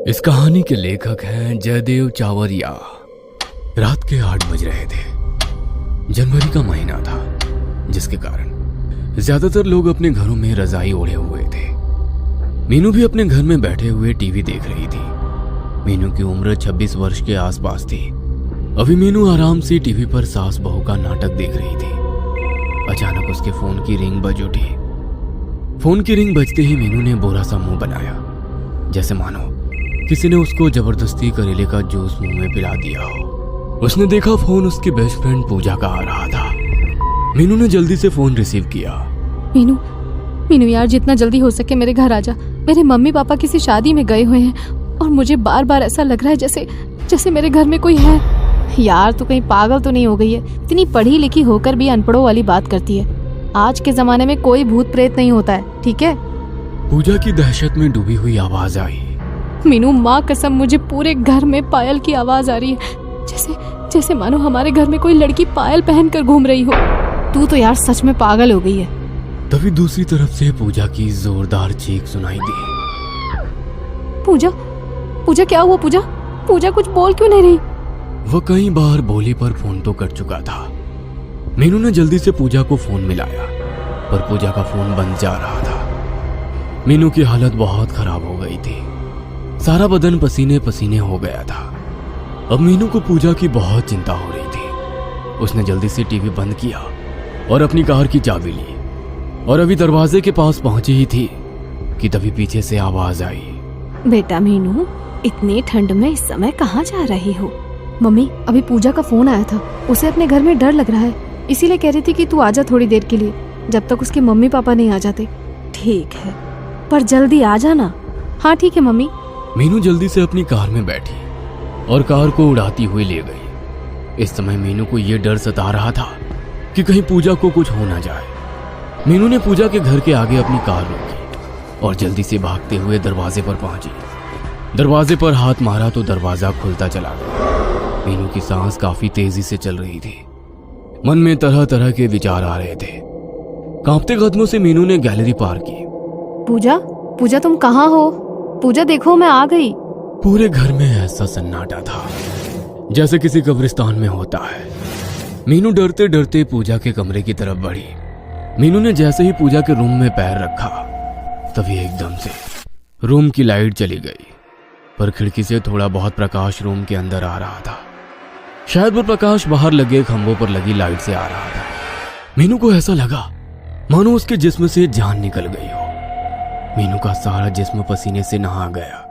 इस कहानी के लेखक हैं जयदेव चावरिया। रात के 8 बज रहे थे। जनवरी का महीना था, जिसके कारण ज्यादातर लोग अपने घरों में रजाई ओढ़े हुए थे। मीनू भी अपने घर में बैठे हुए टीवी देख रही थी। मीनू की उम्र 26 वर्ष के आसपास थी। अभी मीनू आराम से टीवी पर सास बहू का नाटक देख रही थी। अचानक उसके फोन की रिंग बज उठी। फोन की रिंग बजते ही मीनू ने बुरा सा मुंह बनाया, जैसे मानो किसी ने उसको जबरदस्ती करेले का जूस मुंह में पिला दिया हो। उसने देखा फोन उसकी बेस्ट फ्रेंड पूजा का आ रहा था। मीनू ने जल्दी से फोन रिसीव किया। मीनू यार, जितना जल्दी हो सके मेरे घर आ जा। मेरे मम्मी पापा किसी शादी में गए हुए हैं और मुझे बार बार ऐसा लग रहा है जैसे मेरे घर में कोई है। यार, तू कहीं पागल तो नहीं हो गई है? इतनी पढ़ी लिखी होकर भी अनपढ़ों वाली बात करती है। आज के जमाने में कोई भूत प्रेत नहीं होता है, ठीक है? पूजा की दहशत में डूबी हुई आवाज आई। मीनू, माँ कसम, मुझे पूरे घर में पायल की आवाज आ रही है, जैसे मानो हमारे घर में कोई लड़की पायल पहनकर घूम रही हो। तू तो यार सच में पागल हो गई है। तभी दूसरी तरफ से पूजा की जोरदार चीख सुनाई दी। पूजा, क्या हुआ? पूजा कुछ बोल क्यों नहीं रही? वह कई बार बोली पर फोन तो कट चुका था। मीनू ने जल्दी से पूजा को फोन मिलाया, पर पूजा का फोन बंद जा रहा था। मीनू की हालत बहुत खराब हो गई थी। सारा बदन पसीने पसीने हो गया था। अब मीनू को पूजा की बहुत चिंता हो रही थी। उसने जल्दी से टीवी बंद किया और अपनी कार की चाबी ली और अभी दरवाजे के पास पहुंची ही थी कि तभी पीछे से आवाज आई। बेटा मीनू, इतनी ठंड में इस समय कहाँ जा रही हो? मम्मी, अभी पूजा का फोन आया था। उसे अपने घर में डर लग रहा है, इसीलिए कह रही थी कि तू आजा थोड़ी देर के लिए, जब तक उसके मम्मी पापा नहीं आ जाते। ठीक है, पर जल्दी आ जाना। हाँ ठीक है मम्मी। मीनू जल्दी से अपनी कार में बैठी और कार को उड़ाती हुई ले गई। इस समय मीनू को यह डर सता रहा था कि कहीं पूजा को कुछ हो ना जाए। मीनू ने पूजा के घर के आगे अपनी कार रोकी और जल्दी से भागते हुए दरवाजे पर पहुंची। दरवाजे पर हाथ मारा तो दरवाजा खुलता चला गया। मीनू की सांस काफी तेजी से चल रही थी। मन में तरह तरह के विचार आ रहे थे। कांपते कदमों से मीनू ने गैलरी पार की। पूजा, तुम कहाँ हो? पूजा, देखो मैं आ गई। पूरे घर में ऐसा सन्नाटा था जैसे किसी कब्रिस्तान में होता है। मीनू डरते डरते पूजा के कमरे की तरफ बढ़ी। मीनू ने जैसे ही पूजा के रूम में पैर रखा, तभी एकदम से रूम की लाइट चली गई, पर खिड़की से थोड़ा बहुत प्रकाश रूम के अंदर आ रहा था। शायद वो प्रकाश बाहर लगे खंभों पर लगी लाइट से आ रहा था। मीनू को ऐसा लगा मानो उसके जिस्म से जान निकल गई हो। मीनू का सारा जिस्म पसीने से नहा गया।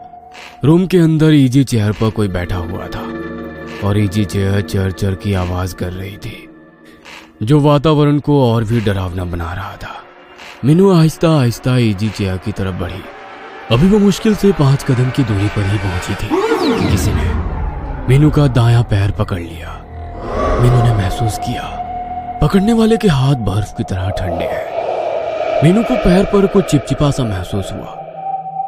रूम के अंदर इजी चेयर पर कोई बैठा हुआ था और इजी चेयर चर चर की आवाज कर रही थी, जो वातावरण को और भी डरावना बना रहा था। मीनू आहिस्ता आहिस्ता इजी चेयर की तरफ बढ़ी। अभी वो मुश्किल से 5 कदम की दूरी पर ही पहुंची थी कि किसी ने मीनू का दायां पैर पकड़ लिया। मीनू ने महसूस किया पकड़ने वाले के हाथ बर्फ की तरह ठंडे हैं। मीनू को पैर पर कुछ चिपचिपा सा महसूस हुआ।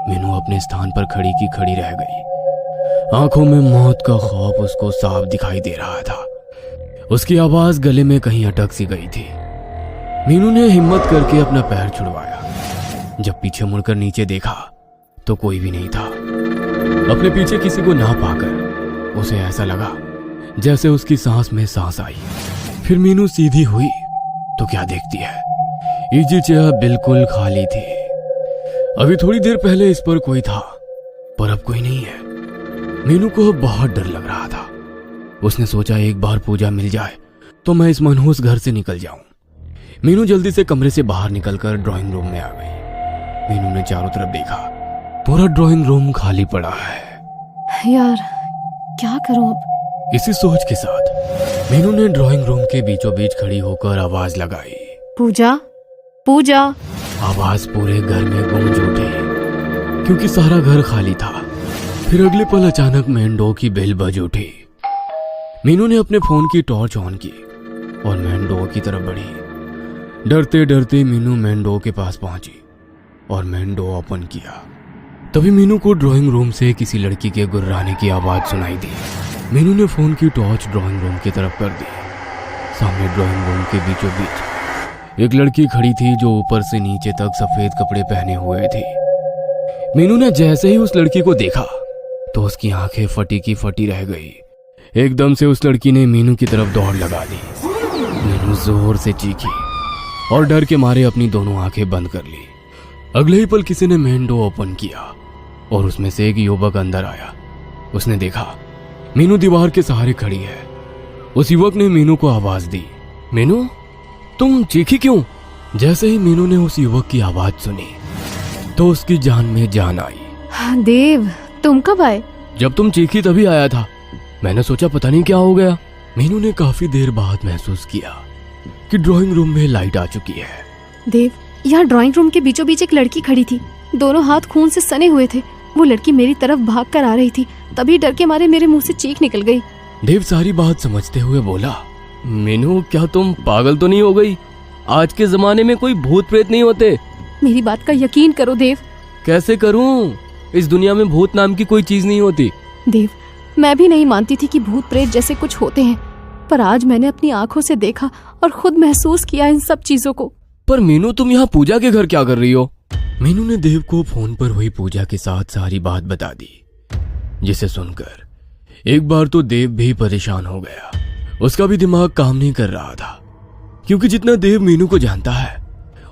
मीनू अपने स्थान पर खड़ी की खड़ी रह गई। आंखों में मौत का खौफ उसको साफ दिखाई दे रहा था। उसकी आवाज गले में कहीं अटक सी गई थी। मीनू ने हिम्मत करके अपना पैर छुड़वाया। जब पीछे मुड़कर नीचे देखा तो कोई भी नहीं था। अपने पीछे किसी को ना पाकर उसे ऐसा लगा जैसे उसकी सांस में सांस आई। फिर मीनू सीधी हुई तो क्या देखती है, इजी चेयर बिल्कुल खाली थी। अभी थोड़ी देर पहले इस पर कोई था, पर अब कोई नहीं है। मीनू को अब बहुत डर लग रहा था। उसने सोचा एक बार पूजा मिल जाए तो मैं इस मनहूस घर से निकल जाऊं। मीनू जल्दी से कमरे से बाहर निकलकर ड्राइंग रूम में आ गई। मीनू ने चारों तरफ देखा, पूरा ड्राइंग रूम खाली पड़ा है। यार, क्या करूं अब? इसी सोच के साथ मीनू ने ड्राइंग रूम के बीचों बीच खड़ी होकर आवाज लगाई, पूजा। आवाज पूरे घर में गूंज उठी क्योंकि सारा घर खाली था। फिर अगले पल अचानक मेन डोर की बेल बज उठी। मीनू ने अपने फोन की टॉर्च ऑन की और मेन डोर की तरफ बढ़ी। डरते डरते मीनू मेन डोर के पास पहुंची और मेन डोर ओपन किया। तभी मीनू को ड्राइंग रूम से किसी लड़की के गुर्राने की आवाज सुनाई दी। मीनू ने फोन की टॉर्च ड्राइंग रूम की तरफ कर दी। सामने ड्राइंग रूम के बीचों बीच एक लड़की खड़ी थी जो ऊपर से नीचे तक सफेद कपड़े पहने हुए थी। मीनू ने जैसे ही उस लड़की को देखा, तो उसकी आंखें फटी की फटी रह गई। एकदम से उस लड़की ने मीनू की तरफ दौड़ लगा दी। मीनू जोर से चीखी और डर के मारे अपनी दोनों आंखें बंद कर ली। अगले ही पल किसी ने मेन डोर ओपन किया और उसमें से एक युवक अंदर आया। उसने देखा मीनू दीवार के सहारे खड़ी है। उस युवक ने मीनू को आवाज दी, मीनू तुम चीखी क्यों? जैसे ही मीनू ने उस युवक की आवाज सुनी तो उसकी जान में जान आई। देव, तुम कब आए? जब तुम चीखी तभी आया था। मैंने सोचा पता नहीं क्या हो गया। मीनू ने काफी देर बाद महसूस किया कि ड्राइंग रूम में लाइट आ चुकी है। देव, यहाँ ड्राइंग रूम के बीचों बीच एक लड़की खड़ी थी। दोनों हाथ खून से सने हुए थे। वो लड़की मेरी तरफ भाग कर आ रही थी, तभी डर के मारे मेरे मुंह से चीख निकल गई। देव सारी बात समझते हुए बोला, मीनू क्या तुम पागल तो नहीं हो गई? आज के जमाने में कोई भूत प्रेत नहीं होते। मेरी बात का यकीन करो देव। कैसे करूं? इस दुनिया में भूत नाम की कोई चीज नहीं होती। देव, मैं भी नहीं मानती थी कि भूत प्रेत जैसे कुछ होते हैं, पर आज मैंने अपनी आंखों से देखा और खुद महसूस किया इन सब चीजों को। पर मीनू तुम यहाँ पूजा के घर क्या कर रही हो? मीनू ने देव को फोन पर हुई पूजा के साथ सारी बात बता दी, जिसे सुनकर एक बार तो देव भी परेशान हो गया। उसका भी दिमाग काम नहीं कर रहा था, क्योंकि जितना देव मीनू को जानता है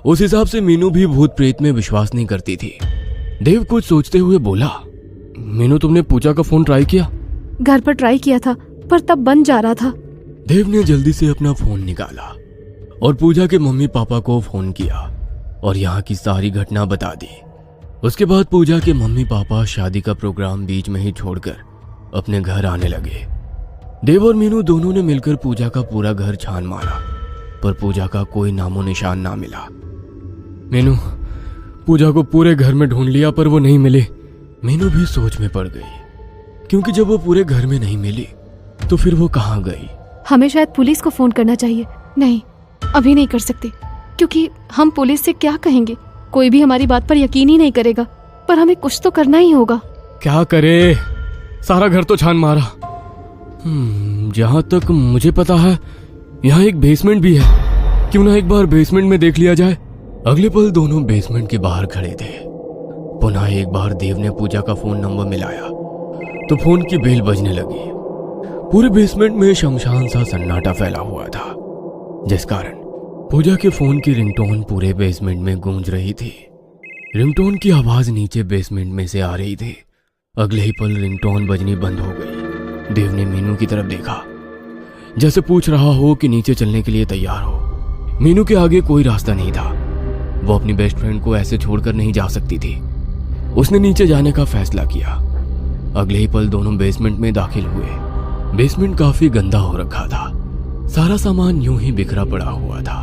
उस हिसाब से मीनू भी भूत प्रेत में विश्वास नहीं करती थी। देव कुछ सोचते हुए बोला, मीनू तुमने पूजा का फोन ट्राई किया? घर पर ट्राई किया था, पर तब बंद जा रहा था। देव ने जल्दी से अपना फोन निकाला और पूजा के मम्मी पापा को फोन किया और यहाँ की सारी घटना बता दी। उसके बाद पूजा के मम्मी पापा शादी का प्रोग्राम बीच में ही छोड़कर अपने घर आने लगे। देव और मीनू दोनों ने मिलकर पूजा का पूरा घर छान मारा, पर पूजा का कोई नामो निशान ना मिला। मीनू, पूजा को पूरे घर में ढूंढ लिया पर वो नहीं मिली। मीनू भी सोच में पड़ गई, क्योंकि जब वो पूरे घर में नहीं मिली तो फिर वो कहाँ गई? हमें शायद पुलिस को फोन करना चाहिए। नहीं, अभी नहीं कर सकते, क्योंकि हम पुलिस से क्या कहेंगे? कोई भी हमारी बात पर यकीन ही नहीं करेगा। पर हमें कुछ तो करना ही होगा। क्या करे? सारा घर तो छान मारा। जहां तक मुझे पता है यहाँ एक बेसमेंट भी है। क्यों ना एक बार बेसमेंट में देख लिया जाए? अगले पल दोनों बेसमेंट के बाहर खड़े थे। पुनः एक बार देव ने पूजा का फोन नंबर मिलाया तो फोन की बेल बजने लगी। पूरे बेसमेंट में शमशान सा सन्नाटा फैला हुआ था, जिस कारण पूजा के फोन की रिंगटोन पूरे बेसमेंट में गूंज रही थी। रिंगटोन की आवाज नीचे बेसमेंट में से आ रही थी। अगले ही पल रिंगटोन बजनी बंद हो गई। देव ने मीनू की तरफ देखा, जैसे पूछ रहा हो कि नीचे चलने के लिए तैयार हो। मीनू के आगे कोई रास्ता नहीं था। वो अपनी बेस्ट फ्रेंड को ऐसे छोड़कर नहीं जा सकती थी। उसने नीचे जाने का फैसला किया। अगले ही पल दोनों बेसमेंट में दाखिल हुए। बेसमेंट काफी गंदा हो रखा था। सारा सामान यूं ही बिखरा पड़ा हुआ था।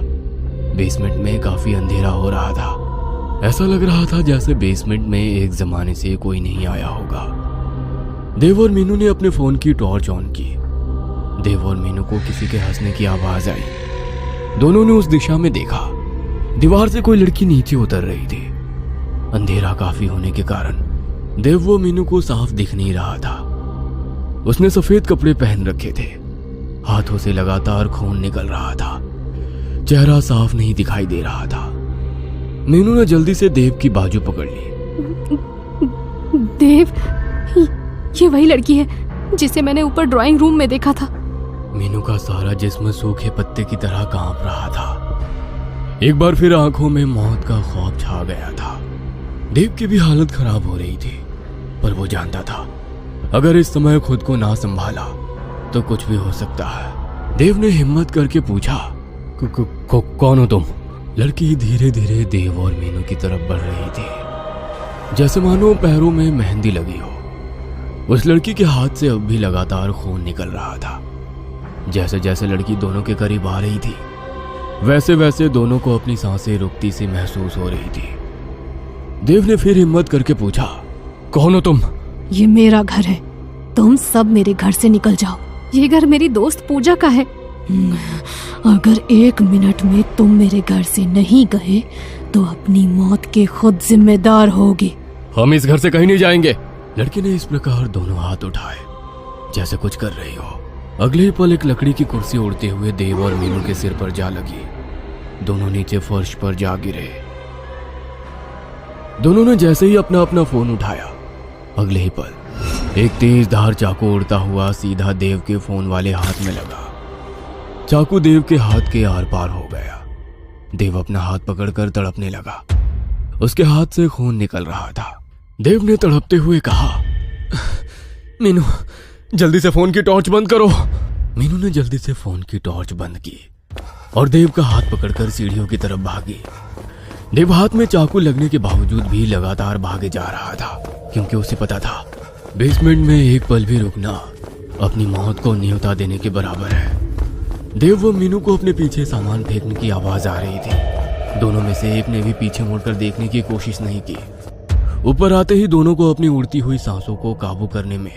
बेसमेंट में काफी अंधेरा हो रहा था। ऐसा लग रहा था जैसे बेसमेंट में एक जमाने से कोई नहीं आया होगा। देव और मीनू ने अपने फोन की टॉर्च ऑन की। देव और मीनू को किसी के हंसने की आवाज आई। दोनों ने उस दिशा में देखा। दीवार से कोई लड़की नीचे उतर रही थी। अंधेरा काफी होने के कारण देव वो मीनू को साफ दिख नहीं रहा था। उसने सफेद कपड़े पहन रखे थे। हाथों से लगातार खून निकल रहा था। चेहरा साफ नहीं दिखाई दे रहा था। मीनू ने जल्दी से देव की बाजू पकड़ ली। देव, ये वही लड़की है जिसे मैंने ऊपर ड्राइंग रूम में देखा था। मीनू का सारा जिस्म सूखे पत्ते की तरह कांप रहा था। एक बार फिर आंखों में मौत का खौफ छा गया था। देव की भी हालत खराब हो रही थी, पर वो जानता था अगर इस समय खुद को ना संभाला तो कुछ भी हो सकता है। देव ने हिम्मत करके पूछा, कौन हो तुम? लड़की धीरे धीरे देव और मीनू की तरफ बढ़ रही थी, जैसे मानो पैरों में मेहंदी लगी हो। उस लड़की के हाथ से अब भी लगातार खून निकल रहा था। जैसे जैसे लड़की दोनों के करीब आ रही थी, वैसे वैसे दोनों को अपनी सांसें रुकती सी महसूस हो रही थी। देव ने फिर हिम्मत करके पूछा, कौन हो तुम? ये मेरा घर है, तुम सब मेरे घर से निकल जाओ। ये घर मेरी दोस्त पूजा का है। अगर 1 मिनट में तुम मेरे घर से नहीं गए तो अपनी मौत के खुद जिम्मेदार होगे। हम इस घर से कहीं नहीं जाएंगे। लड़की ने इस प्रकार दोनों हाथ उठाए जैसे कुछ कर रही हो। अगले ही पल एक लकड़ी की कुर्सी उड़ते हुए देव और मीनू के सिर पर जा लगी। दोनों नीचे फर्श पर जा गिरे। दोनों ने जैसे ही अपना अपना फोन उठाया, अगले ही पल एक तेज धार चाकू उड़ता हुआ सीधा देव के फोन वाले हाथ में लगा। चाकू देव के हाथ के आर पार हो गया। देव अपना हाथ पकड़कर तड़पने लगा। उसके हाथ से खून निकल रहा था। देव ने तड़पते हुए कहा, मीनू जल्दी से फोन की टॉर्च बंद करो। मीनू ने जल्दी से फोन की टॉर्च बंद की और देव का हाथ पकड़कर सीढ़ियों की तरफ भागी। देव हाथ में चाकू लगने के बावजूद भी लगातार भागे जा रहा था, क्योंकि उसे पता था बेसमेंट में एक पल भी रुकना अपनी मौत को न्योता देने के बराबर है। देव व मीनू को अपने पीछे सामान फेंकने की आवाज आ रही थी। दोनों में से एक ने भी पीछे मुड़कर देखने की कोशिश नहीं की। ऊपर आते ही दोनों को अपनी उड़ती हुई सांसों को काबू करने में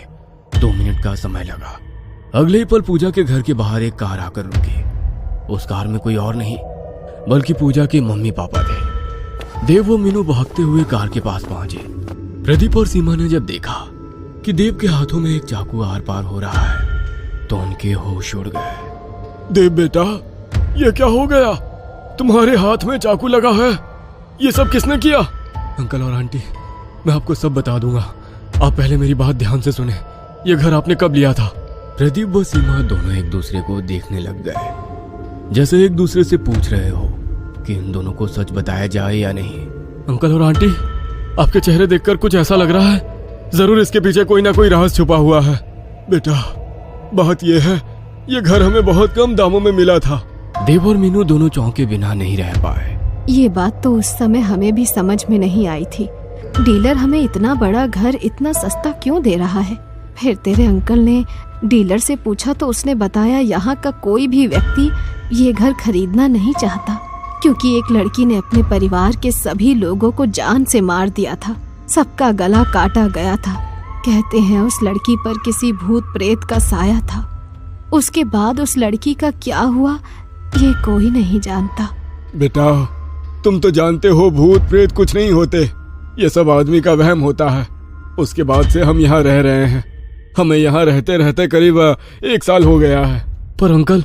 2 मिनट का समय लगा। अगले ही पल पूजा के घर के बाहर एक कार आकर रुकी। उस कार में कोई और नहीं बल्कि पूजा के मम्मी पापा थे। देव व मीनू भागते हुए कार के पास पहुंचे। प्रदीप और सीमा ने जब देखा कि देव के हाथों में एक चाकू आर पार हो रहा है तो उनके होश उड़ गए। देव बेटा, ये क्या हो गया? तुम्हारे हाथ में चाकू लगा है। ये सब किसने किया? अंकल और आंटी, मैं आपको सब बता दूंगा। आप पहले मेरी बात ध्यान से सुने। ये घर आपने कब लिया था? प्रदीप व सीमा दोनों एक दूसरे को देखने लग गए, जैसे एक दूसरे से पूछ रहे हो कि इन दोनों को सच बताया जाए या नहीं। अंकल और आंटी, आपके चेहरे देखकर कुछ ऐसा लग रहा है जरूर इसके पीछे कोई ना कोई राज छुपा हुआ है। बेटा, बात यह है, ये घर हमें बहुत कम दामों में मिला था। देव और मीनू दोनों चौंके बिना नहीं रह पाए। ये बात तो उस समय हमें भी समझ में नहीं आई थी। डीलर हमें इतना बड़ा घर इतना सस्ता क्यों दे रहा है? फिर तेरे अंकल ने डीलर से पूछा तो उसने बताया यहाँ का कोई भी व्यक्ति ये घर खरीदना नहीं चाहता, क्योंकि एक लड़की ने अपने परिवार के सभी लोगों को जान से मार दिया था। सबका गला काटा गया था। कहते हैं उस लड़की पर किसी भूत प्रेत का साया था। उसके बाद उस लड़की का क्या हुआ ये कोई नहीं जानता। बेटा, तुम तो जानते हो भूत प्रेत कुछ नहीं होते, ये सब आदमी का वहम होता है। उसके बाद से हम यहाँ रह रहे हैं। हमें यहाँ रहते रहते करीब 1 साल हो गया है। पर अंकल,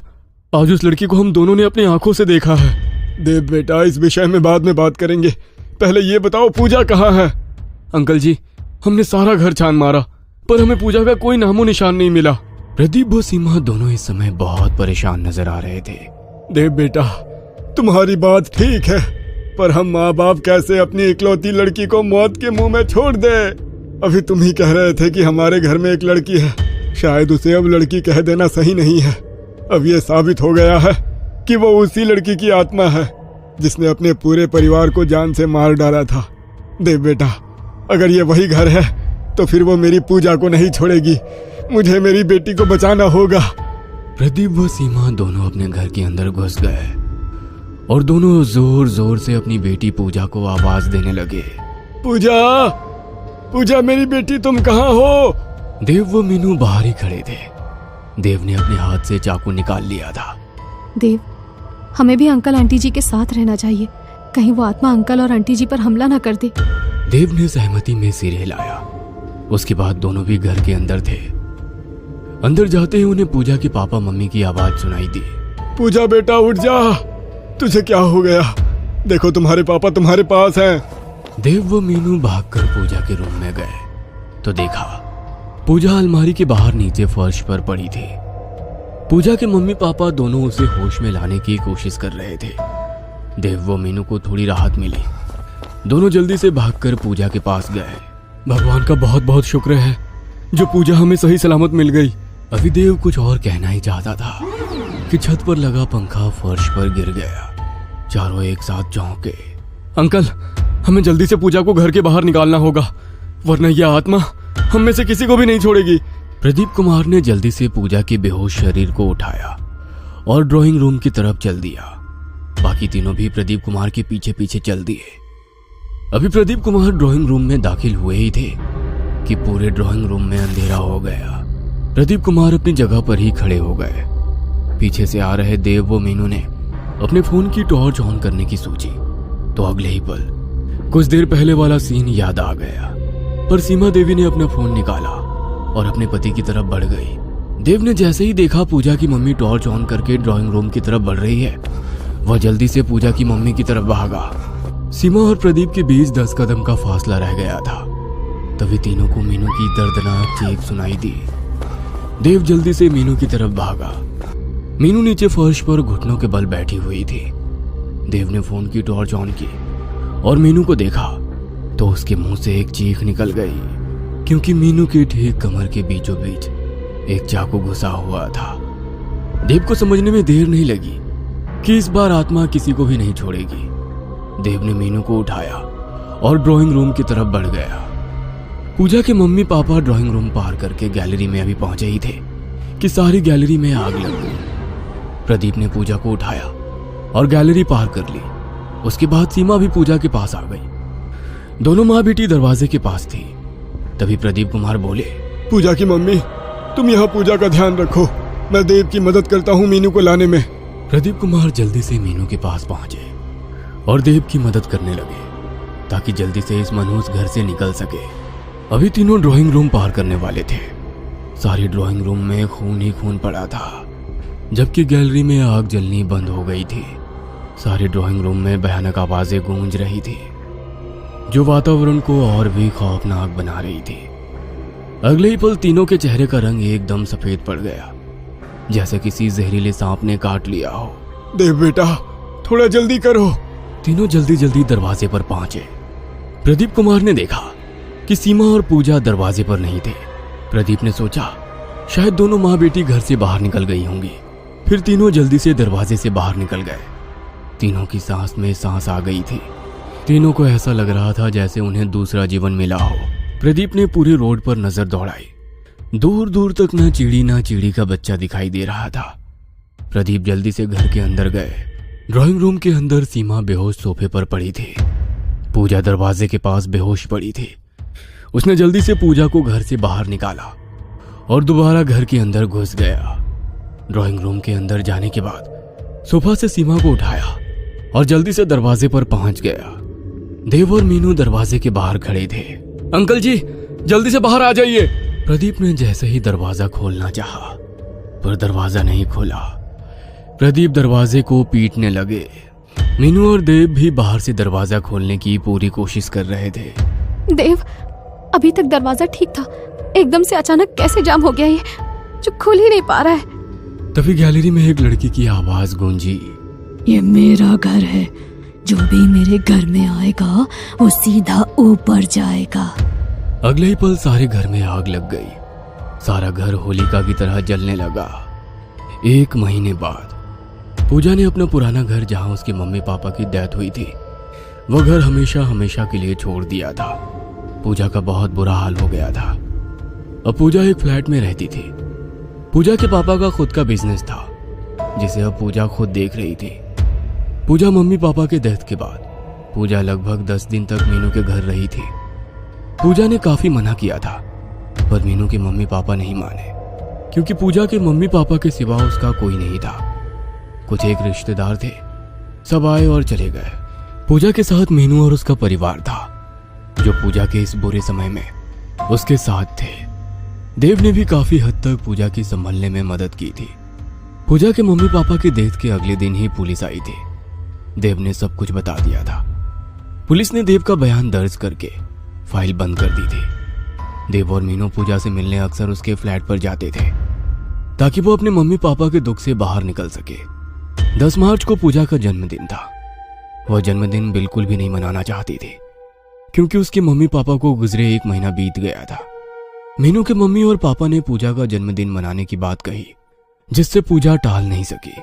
आज उस लड़की को हम दोनों ने अपनी आंखों से देखा है। देव बेटा, इस विषय में बाद में बात करेंगे। पहले ये बताओ पूजा कहाँ है? अंकल जी, हमने सारा घर छान मारा पर हमें पूजा का कोई नामो निशान नहीं मिला। प्रदीप व सीमा दोनों इस समय बहुत परेशान नजर आ रहे थे। देव बेटा, तुम्हारी बात ठीक है, पर हम माँ बाप कैसे अपनी इकलौती लड़की को मौत के मुंह में छोड़ दे? अभी तुम ही कह रहे थे कि हमारे घर में एक लड़की है। शायद उसे अब लड़की कह देना सही नहीं है। अब ये साबित हो गया है कि वो उसी लड़की की आत्मा है जिसने अपने पूरे परिवार को जान से मार डाला था। देव बेटा, अगर ये वही घर है तो फिर वो मेरी पूजा को नहीं छोड़ेगी। मुझे मेरी बेटी को बचाना होगा। प्रदीप व सीमा दोनों अपने घर के अंदर घुस गए और दोनों जोर जोर से अपनी बेटी पूजा को आवाज देने लगे। पूजा, पूजा मेरी बेटी, तुम कहाँ हो? देव व मीनू बाहर ही खड़े थे। देव ने अपने हाथ से चाकू निकाल लिया था। देव, हमें भी अंकल आंटी जी के साथ रहना चाहिए। कहीं वो आत्मा अंकल और आंटी जी पर हमला ना कर दे। देव ने सहमति में सिर हिलाया। उसके बाद दोनों भी घर के अंदर थे। अंदर जाते ही उन्हें पूजा के पापा मम्मी की आवाज सुनाई दी। पूजा बेटा, उठ जा। तुझे क्या हो गया? देखो तुम्हारे पापा तुम्हारे पास हैं। देव व मीनू भागकर पूजा के रूम में गए तो देखा पूजा अलमारी के बाहर नीचे फर्श पर पड़ी थी। पूजा के मम्मी पापा दोनों उसे होश में लाने की कोशिश कर रहे थे। देव व मीनू को थोड़ी राहत मिली। दोनों जल्दी से भागकर पूजा के पास गए। भगवान का बहुत बहुत शुक्र है जो पूजा हमें सही सलामत मिल गई। अभी देव कुछ और कहना ही चाहता था कि छत पर लगा पंखा फर्श पर गिर गया। चारों एक साथ चौंके। अंकल, हमें जल्दी से पूजा को घर के बाहर निकालना होगा, वरना यह आत्मा हम में से किसी को भी नहीं छोड़ेगी। प्रदीप कुमार ने जल्दी से पूजा के बेहोश शरीर को उठाया और ड्राइंग रूम की तरफ चल दिया। बाकी तीनों भी प्रदीप कुमार के पीछे पीछे चल दिए। अभी प्रदीप कुमार ड्राइंग रूम में दाखिल हुए ही थे कि पूरे ड्राइंग रूम में अंधेरा हो गया। प्रदीप कुमार अपनी जगह पर ही खड़े हो गए। पीछे से आ रहे देव व मीनू ने अपने फोन की टॉर्च ऑन करने की सोची तो अगले ही पल कुछ देर पहले वाला सीन याद आ गया। पर सीमा देवी ने अपना फोन निकाला और अपने पति की तरफ बढ़ गई। देव ने जैसे ही देखा पूजा की मम्मी टॉर्च ऑन करके ड्राइंग रूम की तरफ बढ़ रही है, वह जल्दी से पूजा की मम्मी की तरफ भागा। सीमा और प्रदीप के बीच 10 कदम का फासला रह गया था। तभी तीनों को मीनू की दर्दनाक चीख सुनाई दी। देव जल्दी से मीनू की तरफ भागा। मीनू नीचे फर्श पर घुटनों के बल बैठी हुई थी। देव ने फोन की टॉर्च ऑन की और मीनू को देखा तो उसके मुंह से एक चीख निकल गई, क्योंकि मीनू के ठीक कमर के बीचों बीच एक चाकू घुसा हुआ था। देव को समझने में देर नहीं लगी कि इस बार आत्मा किसी को भी नहीं छोड़ेगी। देव ने मीनू को उठाया और ड्राइंग रूम की तरफ बढ़ गया। पूजा के मम्मी पापा ड्राइंग रूम पार करके गैलरी में अभी पहुंचे ही थे कि सारी गैलरी में आग लग गई। प्रदीप ने पूजा को उठाया और गैलरी पार कर ली। उसके बाद सीमा भी पूजा के पास आ गई। दोनों माँ बेटी दरवाजे के पास थी। तभी प्रदीप कुमार बोले, पूजा की मम्मी, तुम यहाँ पूजा का ध्यान रखो, मैं देव की मदद करता हूँ मीनू को लाने में। प्रदीप कुमार जल्दी से मीनू के पास पहुंचे और देव की मदद करने लगे ताकि जल्दी से इस मनहूस घर से निकल सके। अभी तीनों ड्राइंग रूम पार करने वाले थे। सारी ड्राइंग रूम में खून ही खून पड़ा था, जबकि गैलरी में आग जलनी बंद हो गई थी। सारी ड्राइंग रूम में भयानक आवाजें गूंज रही थी, जो वातावरण को और भी खौफनाक बना रही थी। अगले ही पल तीनों के चेहरे का रंग एकदम सफेद पड़ गया, जैसे किसी जहरीले सांप ने काट लिया हो। देव बेटा, थोड़ा जल्दी करो। तीनों जल्दी जल्दी दरवाजे पर पहुंचे। प्रदीप कुमार ने देखा कि सीमा और पूजा दरवाजे पर नहीं थे। प्रदीप ने सोचा शायद दोनों माँ बेटी घर से बाहर निकल गई होंगी। फिर तीनों जल्दी से दरवाजे से बाहर निकल गए। तीनों की सांस में सांस आ गई थी। तीनों को ऐसा लग रहा था जैसे उन्हें दूसरा जीवन मिला हो। प्रदीप ने पूरे रोड पर नजर दौड़ाई। दूर दूर तक न चिड़ी का बच्चा दिखाई दे रहा था। प्रदीप जल्दी से घर के अंदर गए। ड्राइंग रूम के अंदर सीमा बेहोश सोफे पर पड़ी थी। पूजा दरवाजे के पास बेहोश पड़ी थी। उसने जल्दी से पूजा को घर से बाहर निकाला और दोबारा घर के अंदर घुस गया। ड्राइंग रूम के अंदर जाने के बाद सोफा से सीमा को उठाया और जल्दी से दरवाजे पर पहुंच गया। देव और मीनू दरवाजे के बाहर खड़े थे। अंकल जी, जल्दी से बाहर आ जाइए। प्रदीप ने जैसे ही दरवाजा खोलना चाहा, पर दरवाजा नहीं खोला। प्रदीप दरवाजे को पीटने लगे। मीनू और देव भी बाहर से दरवाजा खोलने की पूरी कोशिश कर रहे थे। देव, अभी तक दरवाजा ठीक था, एकदम से अचानक कैसे जाम हो गया ये, जो खुल ही नहीं पा रहा है। तभी गैलरी में एक लड़की की आवाज गूंजी, ये मेरा घर है, जो भी मेरे घर में आएगा वो सीधा ऊपर जाएगा। अगले ही पल सारे घर में आग लग गई। सारा घर होलिका की तरह जलने लगा। 1 महीने बाद पूजा ने अपना पुराना घर, जहां उसके मम्मी पापा की डेथ हुई थी, वो घर हमेशा हमेशा के लिए छोड़ दिया था। पूजा का बहुत बुरा हाल हो गया था। अब पूजा एक फ्लैट में रहती थी। पूजा के पापा का खुद का बिजनेस था, जिसे अब पूजा खुद देख रही थी। पूजा मम्मी पापा के डेथ के बाद पूजा लगभग 10 दिन तक मीनू के घर रही थी। पूजा ने काफी मना किया था, पर मीनू के मम्मी पापा नहीं माने, क्योंकि पूजा के मम्मी पापा के सिवा उसका कोई नहीं था। कुछ एक रिश्तेदार थे, सब आए और चले गए। पूजा के साथ मीनू और उसका परिवार था, जो पूजा के इस बुरे समय में उसके साथ थे। देव ने भी काफी हद तक पूजा की संभलने में मदद की थी। पूजा के मम्मी पापा के डेथ के अगले दिन ही पुलिस आई थी। देव ने सब कुछ बता दिया था। पुलिस ने देव का बयान दर्ज करके फाइल बंद कर दी थी। देव और मीनू पूजा से मिलने अक्सर उसके फ्लैट पर जाते थे, ताकि वो अपने मम्मी पापा के दुख से बाहर निकल सके। 10 मार्च को पूजा का जन्मदिन था। वह जन्मदिन बिल्कुल भी नहीं मनाना चाहती थी, क्योंकि उसके मम्मी पापा को गुजरे 1 महीना बीत गया था। मीनू के मम्मी और पापा ने पूजा का जन्मदिन मनाने की बात कही, जिससे पूजा टाल नहीं सकी।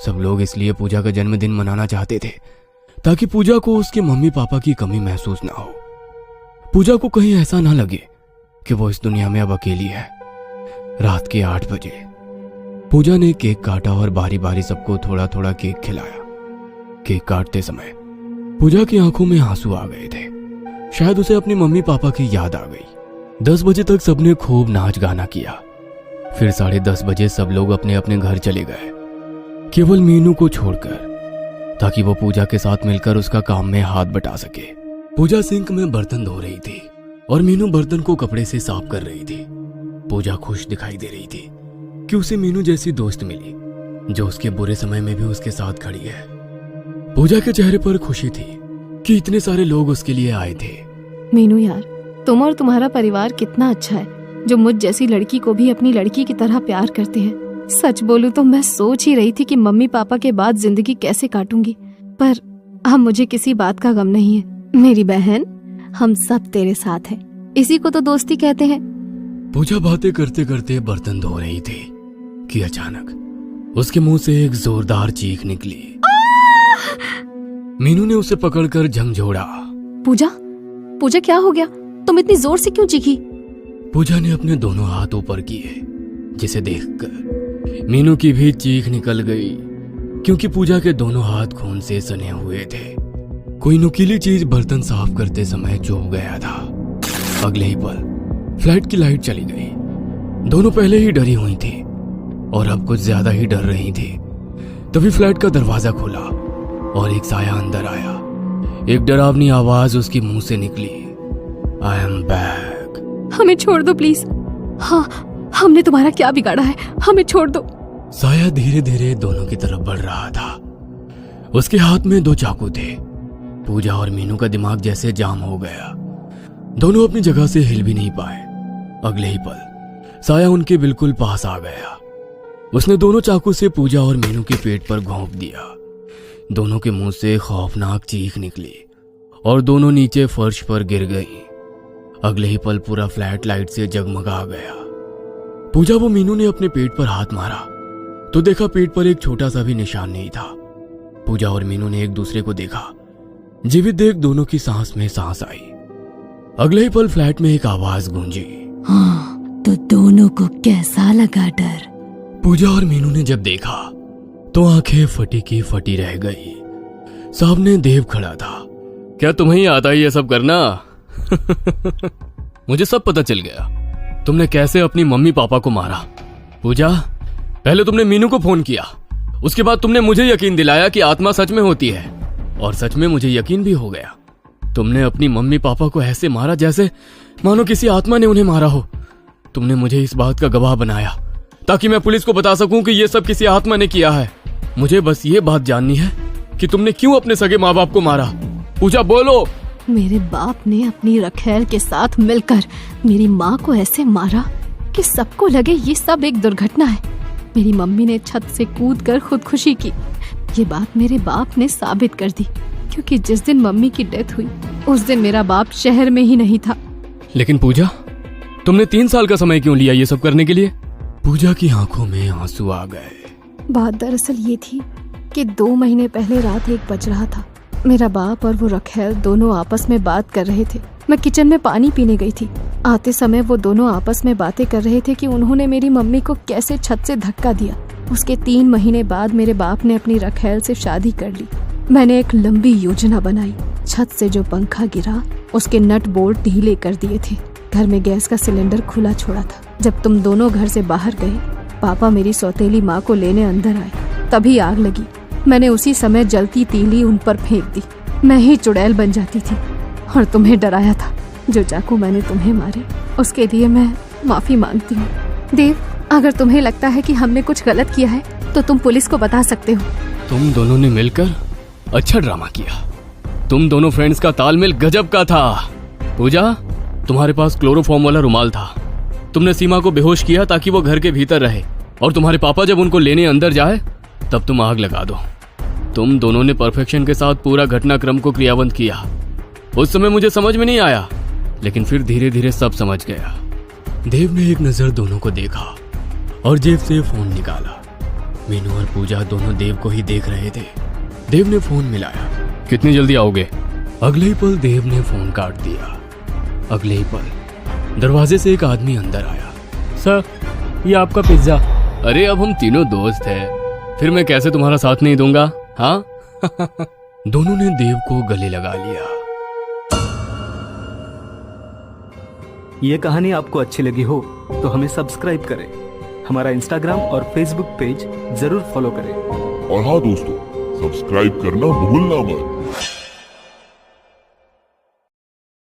सब लोग इसलिए पूजा का जन्मदिन मनाना चाहते थे, ताकि पूजा को उसके मम्मी पापा की कमी महसूस ना हो। पूजा को कहीं ऐसा ना लगे कि वो इस दुनिया में अब अकेली है। रात के 8 बजे पूजा ने केक काटा और बारी बारी सबको थोड़ा थोड़ा केक खिलाया। केक काटते समय पूजा की आंखों में आंसू आ गए थे। शायद उसे अपनी मम्मी पापा की याद आ गई। 10 बजे तक सबने खूब नाच गाना किया। फिर 10:30 बजे सब लोग अपने अपने घर चले गए, केवल मीनू को छोड़कर, ताकि वो पूजा के साथ मिलकर उसका काम में हाथ बटा सके। पूजा सिंक में बर्तन धो रही थी और मीनू बर्तन को कपड़े से साफ कर रही थी। पूजा खुश दिखाई दे रही थी कि उसे मीनू जैसी दोस्त मिली, जो उसके बुरे समय में भी उसके साथ खड़ी है। पूजा के चेहरे पर खुशी थी कि इतने सारे लोग उसके लिए आए थे। मीनू यार, तुम और तुम्हारा परिवार कितना अच्छा है, जो मुझ जैसी लड़की को भी अपनी लड़की की तरह प्यार करते हैं। सच बोलूं तो मैं सोच ही रही थी कि मम्मी पापा के बाद जिंदगी कैसे काटूंगी, पर अब मुझे किसी बात का गम नहीं है। मेरी बहन, हम सब तेरे साथ हैं। इसी को तो दोस्ती कहते हैं। पूजा बातें करते करते बर्तन धो रही थी कि अचानक उसके मुंह से एक जोरदार चीख निकली। मीनू ने उसे पकड़कर झंझोड़ा। पूजा, पूजा क्या हो गया? तुम इतनी जोर से क्यों चीखी? पूजा ने अपने दोनों हाथ ऊपर किए, जिसे देखकर मीनू की भी चीख निकल गई, क्योंकि पूजा के दोनों हाथ खून से सने हुए थे। कोई नुकीली चीज बर्तन साफ करते समय चुभ गया था। अगले ही पल फ्लैट की लाइट चली गई। दोनों पहले ही डरी हुई थी और अब कुछ ज्यादा ही डर रही थी। तभी फ्लैट का दरवाजा खुला और एक साया अंदर आया। एक डरावनी आवाज उसके मुंह से निकली, आई एम बैक। हमें छोड़ दो प्लीज। हाँ, हमने तुम्हारा क्या बिगाड़ा है? हमें छोड़ दो। साया धीरे धीरे दोनों की तरफ बढ़ रहा था। उसके हाथ में 2 चाकू थे। पूजा और मीनू का दिमाग जैसे जाम हो गया। दोनों अपनी जगह से हिल भी नहीं पाए। अगले ही पल साया उनके बिल्कुल पास आ गया। उसने दोनों चाकू से पूजा और मीनू के पेट पर घोंप दिया। दोनों के मुंह से खौफनाक चीख निकली और दोनों नीचे फर्श पर गिर गई। अगले ही पल पूरा फ्लैट लाइट से जगमगा गया। पूजा वो मीनू ने अपने पेट पर हाथ मारा तो देखा पेट पर एक छोटा सा भी निशान नहीं था। पूजा और मीनू ने एक दूसरे को देखा। जीवित देख दोनों की सांस में सांस आई। अगले ही पल फ्लैट में एक आवाज गूंजी, हाँ, तो दोनों को कैसा लगा डर? पूजा और मीनू ने जब देखा तो आंखें फटी की फटी रह गई। सामने देव खड़ा था। क्या तुम्हें ही आता है ये सब करना? मुझे सब पता चल गया, तुमने कैसे अपनी मम्मी पापा को मारा। पूजा, पहले तुमने मीनू को फोन किया, उसके बाद तुमने मुझे यकीन दिलाया कि आत्मा सच में होती है, और सच में मुझे यकीन भी हो गया। तुमने अपनी मम्मी पापा को ऐसे मारा जैसे मानो किसी आत्मा ने उन्हें मारा हो। तुमने मुझे इस बात का गवाह बनाया ताकि मैं पुलिस को बता सकूं कि यह सब किसी आत्मा ने किया है। मुझे बस ये बात जाननी है कि तुमने क्यों अपने सगे माँ बाप को मारा। पूजा बोलो। मेरे बाप ने अपनी रखेल के साथ मिलकर मेरी माँ को ऐसे मारा कि सबको लगे ये सब एक दुर्घटना है। मेरी मम्मी ने छत से कूदकर खुदकुशी की। ये बात मेरे बाप ने साबित कर दी, क्योंकि जिस दिन मम्मी की डेथ हुई उस दिन मेरा बाप शहर में ही नहीं था। लेकिन पूजा, तुमने 3 साल का समय क्यों लिया ये सब करने के लिए? पूजा की आंखों में आंसू आ गए। बात दरअसल ये थी कि 2 महीने पहले रात 1 बज रहा था। मेरा बाप और वो रखेल दोनों आपस में बात कर रहे थे। मैं किचन में पानी पीने गई थी। आते समय वो दोनों आपस में बातें कर रहे थे कि उन्होंने मेरी मम्मी को कैसे छत से धक्का दिया। उसके 3 महीने बाद मेरे बाप ने अपनी रखेल से शादी कर ली। मैंने एक लंबी योजना बनाई। छत से जो पंखा गिरा उसके नट बोल्ट ढीले कर दिए थे। घर में गैस का सिलेंडर खुला छोड़ा था। जब तुम दोनों घर से बाहर गए, पापा मेरी सौतेली माँ को लेने अंदर आए, तभी आग लगी। मैंने उसी समय जलती तीली उन पर फेंक दी। मैं ही चुड़ैल बन जाती थी और तुम्हें डराया था। जो चाकू मैंने तुम्हें मारे उसके लिए मैं माफी मांगती हूँ। देव, अगर तुम्हें लगता है कि हमने कुछ गलत किया है तो तुम पुलिस को बता सकते हो। तुम दोनों ने मिलकर अच्छा ड्रामा किया। तुम दोनों फ्रेंड्स का तालमेल गजब का था। पूजा, तुम्हारे पास क्लोरोफॉर्म वाला रुमाल था। तुमने सीमा को बेहोश किया ताकि वो घर के भीतर रहे, और तुम्हारे पापा जब उनको लेने अंदर जाए तब तुम आग लगा दो। तुम दोनों ने परफेक्शन के साथ पूरा घटनाक्रम को क्रियान्वित किया। उस समय मुझे समझ में नहीं आया, लेकिन फिर धीरे धीरे सब समझ गया। देव ने एक नजर दोनों को देखा और जेब से फोन निकाला। मीनू और पूजा दोनों देव को ही देख रहे थे। देव ने फोन मिलाया। कितनी जल्दी आओगे? अगले ही पल देव ने फोन काट दिया। अगले ही पल दरवाजे से एक आदमी अंदर आया। सर, ये आपका पिज्जा। अरे, अब हम तीनों दोस्त हैं, फिर मैं कैसे तुम्हारा साथ नहीं दूंगा? हाँ। दोनों ने देव को गले लगा लिया। ये कहानी आपको अच्छी लगी हो तो हमें सब्सक्राइब करें, हमारा इंस्टाग्राम और फेसबुक पेज जरूर फॉलो करें। और हाँ दोस्तों, सब्सक्राइब करना भूलना मत।